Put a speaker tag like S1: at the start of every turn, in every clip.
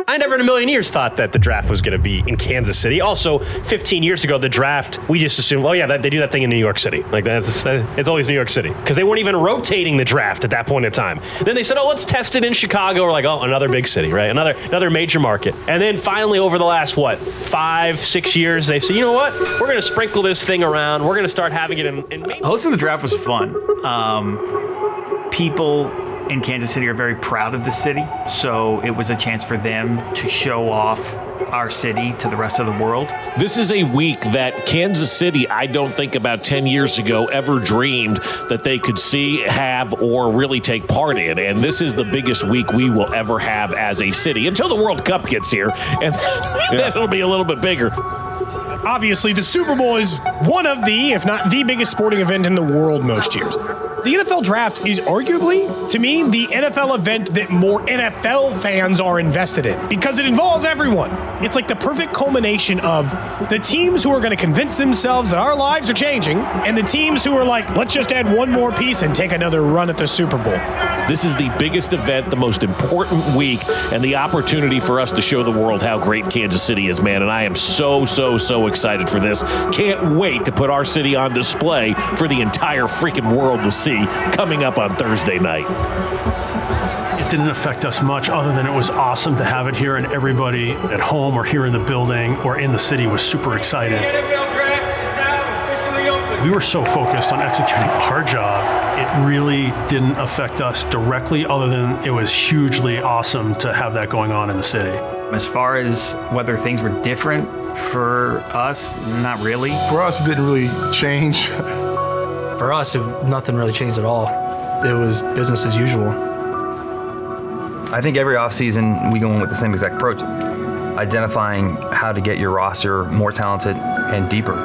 S1: I never in a million years thought that the draft was going to be in Kansas City. Also, 15 years ago, the draft, we just assumed, oh yeah, they do that thing in New York City. Like it's always New York City. Because they weren't even rotating the draft at that point in time. Then they said, oh, let's test it in Chicago. We're like, oh, another big city, right? Another major market. And then finally, over the last, 5-6 years, they said, you know what? We're going to sprinkle this thing around. We're going to start having it in Maine.
S2: Hosting the draft was fun. People in Kansas City are very proud of the city, so it was a chance for them to show off our city to the rest of the world.
S3: This is a week that Kansas City, I don't think about 10 years ago, ever dreamed that they could see, have, or really take part in. And this is the biggest week we will ever have as a city until the World Cup gets here, and then it'll be a little bit bigger.
S4: Obviously, the Super Bowl is one of the, if not the biggest sporting event in the world most years. The NFL Draft is arguably, to me, the NFL event that more NFL fans are invested in because it involves everyone. It's like the perfect culmination of the teams who are going to convince themselves that our lives are changing and the teams who are like, let's just add one more piece and take another run at the Super Bowl.
S3: This is the biggest event, the most important week, and the opportunity for us to show the world how great Kansas City is, man. And I am so excited for this. Can't wait to put our city on display for the entire freaking world to see coming up on Thursday night.
S5: It didn't affect us much other than it was awesome to have it here, and everybody at home or here in the building or in the city was super excited. We were so focused on executing our job, it really didn't affect us directly other than it was hugely awesome to have that going on in the city.
S2: As far as whether things were different for us, not really.
S6: For us, it didn't really change.
S7: For us, nothing really changed at all. It was business as usual.
S8: I think every offseason we go in with the same exact approach, identifying how to get your roster more talented and deeper.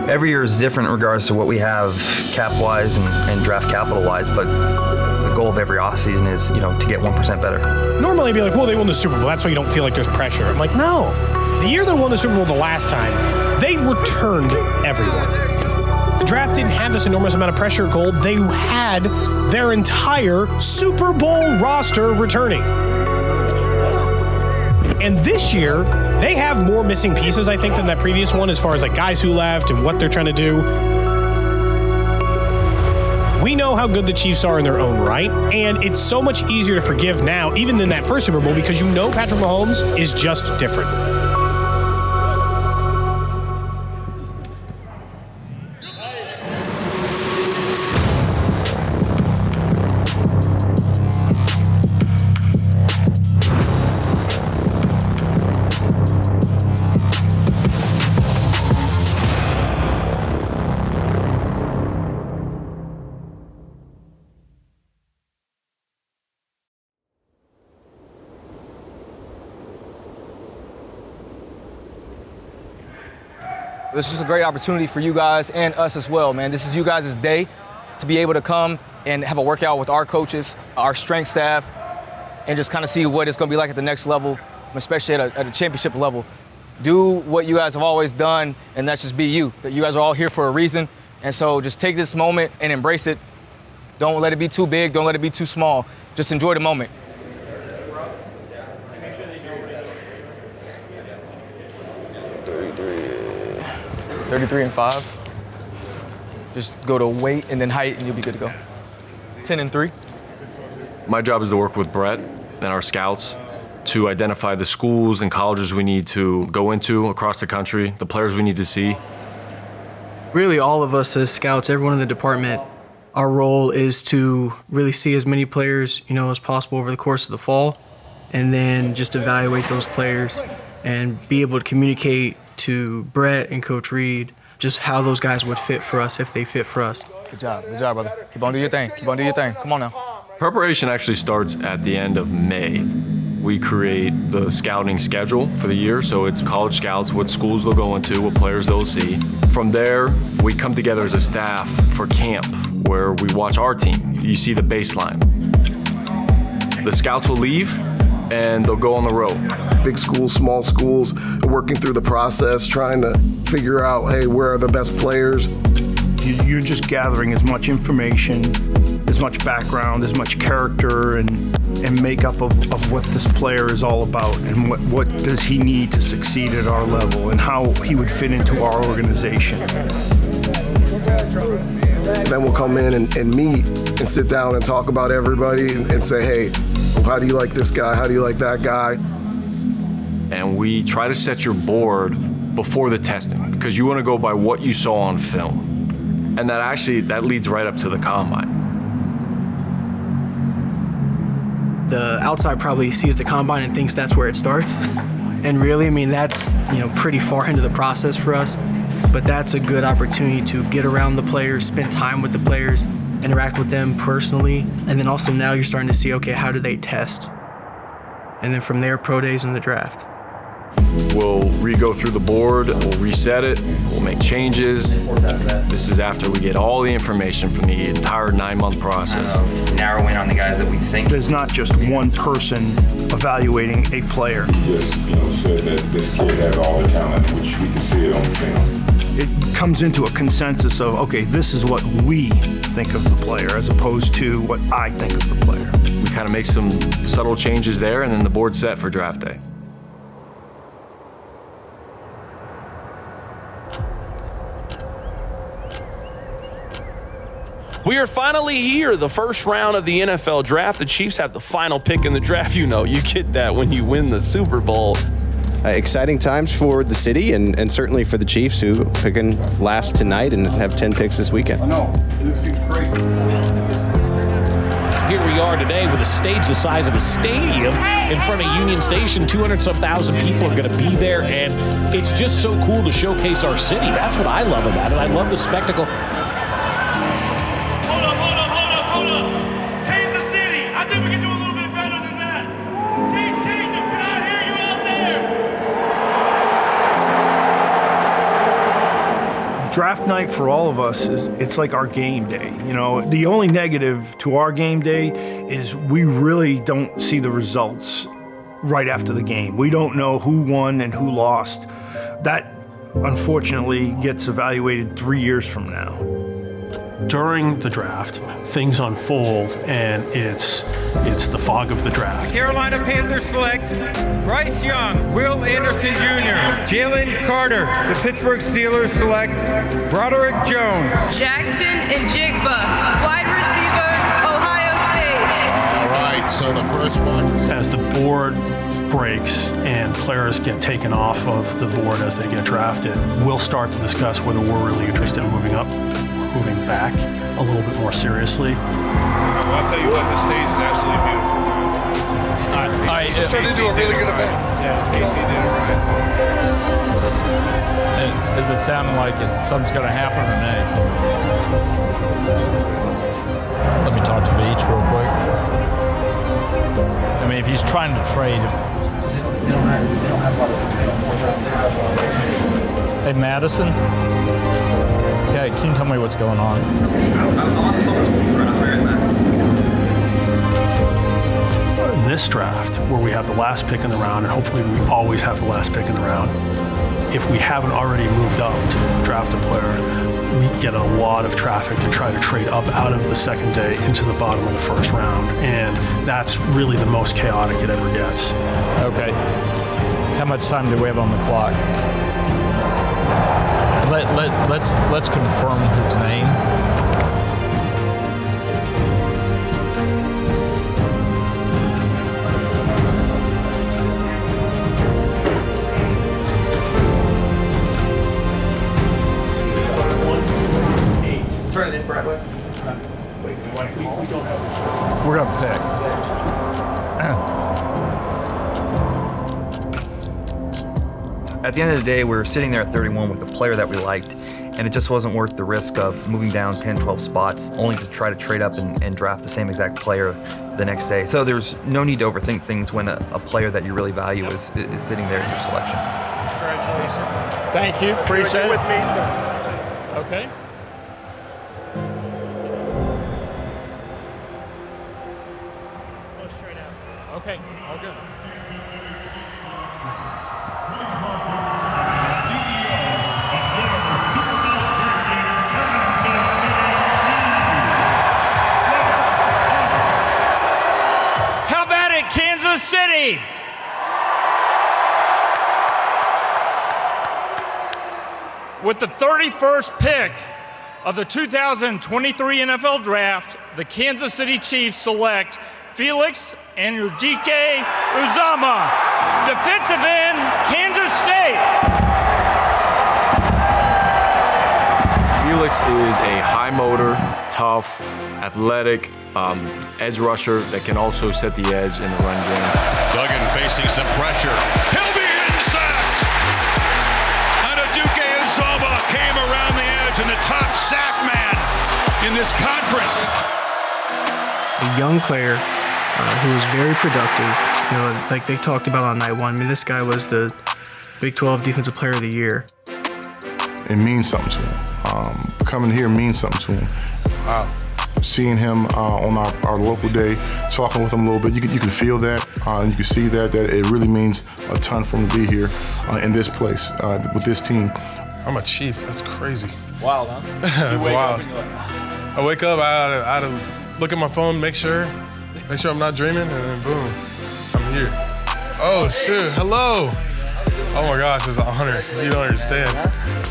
S8: Every year is different in regards to what we have cap-wise and draft capital-wise, but the goal of every offseason is, to get 1% better.
S4: Normally I'd be like, well, they won the Super Bowl. That's why you don't feel like there's pressure. I'm like, no. The year they won the Super Bowl the last time, they returned everyone. The draft didn't have this enormous amount of pressure, Gold. They had their entire Super Bowl roster returning. And this year, they have more missing pieces, I think, than that previous one as far as like guys who left and what they're trying to do. We know how good the Chiefs are in their own right, and it's so much easier to forgive now, even than that first Super Bowl, because you know Patrick Mahomes is just different.
S9: This is a great opportunity for you guys and us as well, man. This is you guys' day to be able to come and have a workout with our coaches, our strength staff, and just kind of see what it's going to be like at the next level, especially at a championship level. Do what you guys have always done, and that's just be you. That you guys are all here for a reason, and so just take this moment and embrace it. Don't let it be too big. Don't let it be too small. Just enjoy the moment. 33 and 5. Just go to weight and then height, and you'll be good to go. 10 and 3.
S10: My job is to work with Brett and our scouts to identify the schools and colleges we need to go into across the country, the players we need to see.
S7: Really, all of us as scouts, everyone in the department, our role is to really see as many players, as possible over the course of the fall, and then just evaluate those players and be able to communicate to Brett and Coach Reed just how those guys would fit for us if they fit for us.
S9: Good job, brother. Keep on doing your thing. Keep on doing your thing. Come on now.
S10: Preparation actually starts at the end of May. We create the scouting schedule for the year, so it's college scouts, what schools they'll go into, what players they'll see. From there, we come together as a staff for camp, where we watch our team. You see the baseline. The scouts will leave, and they'll go on the road.
S6: Big schools, small schools, working through the process, trying to figure out, hey, where are the best players?
S11: You're just gathering as much information, as much background, as much character, and and makeup of what this player is all about, and what does he need to succeed at our level, and how he would fit into our organization.
S6: Then we'll come in and meet and sit down and talk about everybody and say, hey, how do you like this guy? How do you like that guy?
S10: And we try to set your board before the testing, because you want to go by what you saw on film. And that leads right up to the combine.
S7: The outside probably sees the combine and thinks that's where it starts. And really, I mean, that's, pretty far into the process for us. But that's a good opportunity to get around the players, spend time with the players, interact with them personally. And then also now you're starting to see, okay, how do they test? And then from there, pro days and the draft.
S10: We'll re-go through the board, we'll reset it, we'll make changes. This is after we get all the information from the entire 9-month process.
S8: Narrow in on the guys that we think.
S11: There's not just one person evaluating a player.
S12: Just, said that this kid has all the talent, which we can see it on film.
S11: It comes into a consensus of, okay, this is what we think of the player as opposed to what I think of the player.
S10: We kind of make some subtle changes there, and then the board's set for draft day.
S13: We are finally here, the first round of the NFL draft. The Chiefs have the final pick in the draft. You get that when you win the Super Bowl.
S14: Exciting times for the city and certainly for the Chiefs, who picking last tonight and have 10 picks this weekend.
S12: I know, this seems crazy.
S3: Here we are today with a stage the size of a stadium in front of Union Station. 200-some thousand people are going to be there, and it's just so cool to showcase our city. That's what I love about it. I love the spectacle.
S15: Hold up. Kansas City, I think we can do a little bit better than that. Chiefs Kingdom, can I hear you out there?
S11: Draft night for all of us it's like our game day. The only negative to our game day is we really don't see the results right after the game. We don't know who won and who lost. That unfortunately gets evaluated 3 years from now.
S5: During the draft, things unfold, and it's the fog of the draft.
S16: Carolina Panthers select Bryce Young, Will Anderson Jr., Jalen Carter. The Pittsburgh Steelers select Broderick Jones,
S17: Jackson and Jigba, wide receiver, Ohio State.
S18: All right, so the first one.
S5: As the board breaks and players get taken off of the board as they get drafted, we'll start to discuss whether we're really interested in moving up, moving back a little bit more seriously.
S18: Well, I'll tell you what, the stage is absolutely beautiful.
S16: All right,
S18: It turned into a really good event. Yeah, Casey did it right.
S16: Is it sounding like something's going to happen or nay? Let me talk to Veach real quick. I mean, if he's trying to trade. Hey, Madison? Okay, can you tell me what's going on?
S5: In this draft, where we have the last pick in the round, and hopefully we always have the last pick in the round, if we haven't already moved up to draft a player, we get a lot of traffic to try to trade up out of the second day into the bottom of the first round, and that's really the most chaotic it ever gets.
S16: Okay. How much time do we have on the clock? Let's confirm his name.
S15: Turn it in, Bradley.
S16: We're gonna pick.
S8: At the end of the day, we were sitting there at 31 with a player that we liked, and it just wasn't worth the risk of moving down 10, 12 spots only to try to trade up and draft the same exact player the next day. So there's no need to overthink things when a player that you really value is sitting there in your selection.
S16: Congratulations. Thank you. Appreciate it. With me, so. Okay. Go straight out. Okay, all good.
S15: How about
S19: With the 31st pick of the 2023 NFL Draft, the Kansas City Chiefs select Felix Enrique Uzama, defensive end, Kansas State.
S10: Felix is a high motor, tough, athletic edge rusher that can also set the edge in the run game.
S18: Duggan facing some pressure. He'll be sacked! Aduke Uzama came around the edge and the top sack man in this conference.
S7: A young player who was very productive. You know, like they talked about on night one. I mean, this guy was the Big 12 Defensive Player of the Year.
S20: It means something to him. Coming here means something to him. Seeing him on our local day, talking with him a little bit, you can feel that, and you can see that it really means a ton for him to be here in this place with this team.
S21: I'm a Chief. That's crazy.
S19: Wild, huh?
S21: It's wild. I wake up, I had to look at my phone, make sure I'm not dreaming, and then boom, I'm here. Oh shoot, hello. Oh my gosh, it's an honor. You don't understand.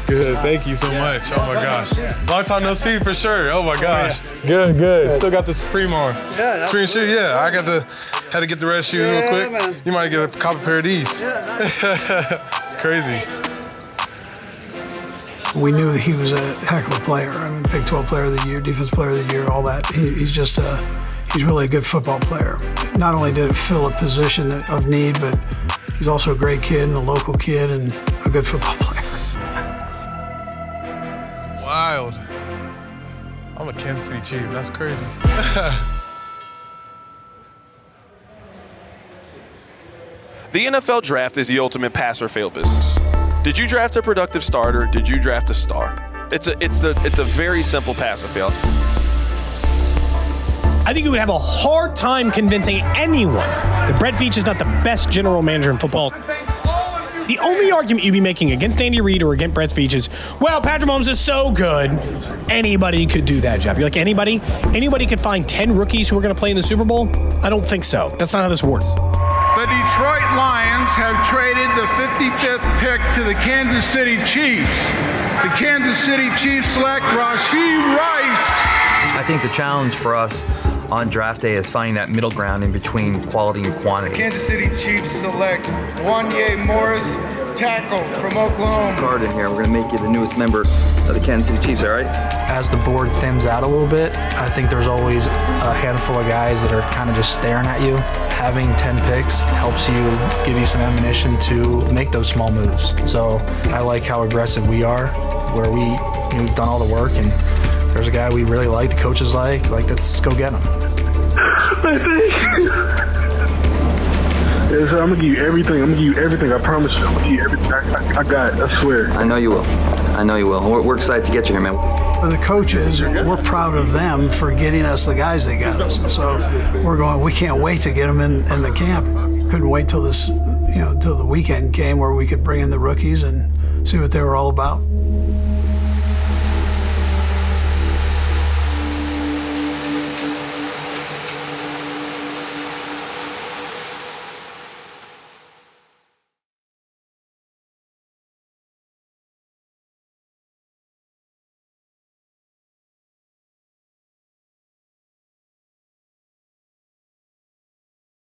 S21: Good, thank you so much. Oh my gosh. Long time no see for sure. Oh my gosh. Good. Still got the Supreme on.
S22: Yeah.
S21: Supreme shoe, yeah. I had to get the red shoes real quick.
S22: Man.
S21: You might get a couple pair of these. It's crazy.
S22: We knew that he was a heck of a player. I mean, Big 12 Player of the Year, Defensive Player of the Year, all that. He's just he's really a good football player. Not only did it fill a position of need, but he's also a great kid and a local kid and a good football player.
S21: It's wild. I'm a Kansas City Chief. That's crazy.
S13: The NFL Draft is the ultimate pass or fail business. Did you draft a productive starter? Did you draft a star? It's a very simple pass or fail.
S4: I think you would have a hard time convincing anyone that Brett Veach is not the best general manager in football. The only argument you'd be making against Andy Reid or against Brett Veach is, well, Patrick Mahomes is so good, anybody could do that job. You're like, anybody? Anybody could find 10 rookies who are going to play in the Super Bowl? I don't think so. That's not how this works.
S23: The Detroit Lions have traded the 55th pick to the Kansas City Chiefs. The Kansas City Chiefs select Rashee Rice.
S8: I think the challenge for us on draft day is finding that middle ground in between quality and quantity.
S23: Kansas City Chiefs select Wanye Morris, tackle from Oklahoma.
S8: Card in here, we're gonna make you the newest member of the Kansas City Chiefs, all right?
S24: As the board thins out a little bit, I think there's always a handful of guys that are kind of just staring at you. Having 10 picks helps you, give you some ammunition to make those small moves. So I like how aggressive we are, where we've done all the work, and there's a guy we really like, the coaches like, let's go get him.
S22: Yes, I'm gonna give you everything. I promise you. I'm gonna give you everything I got. I swear.
S8: I know you will. We're excited to get you here, man.
S22: For the coaches, we're proud of them for getting us the guys they got us. So we can't wait to get them in the camp. Couldn't wait till till the weekend came where we could bring in the rookies and see what they were all about.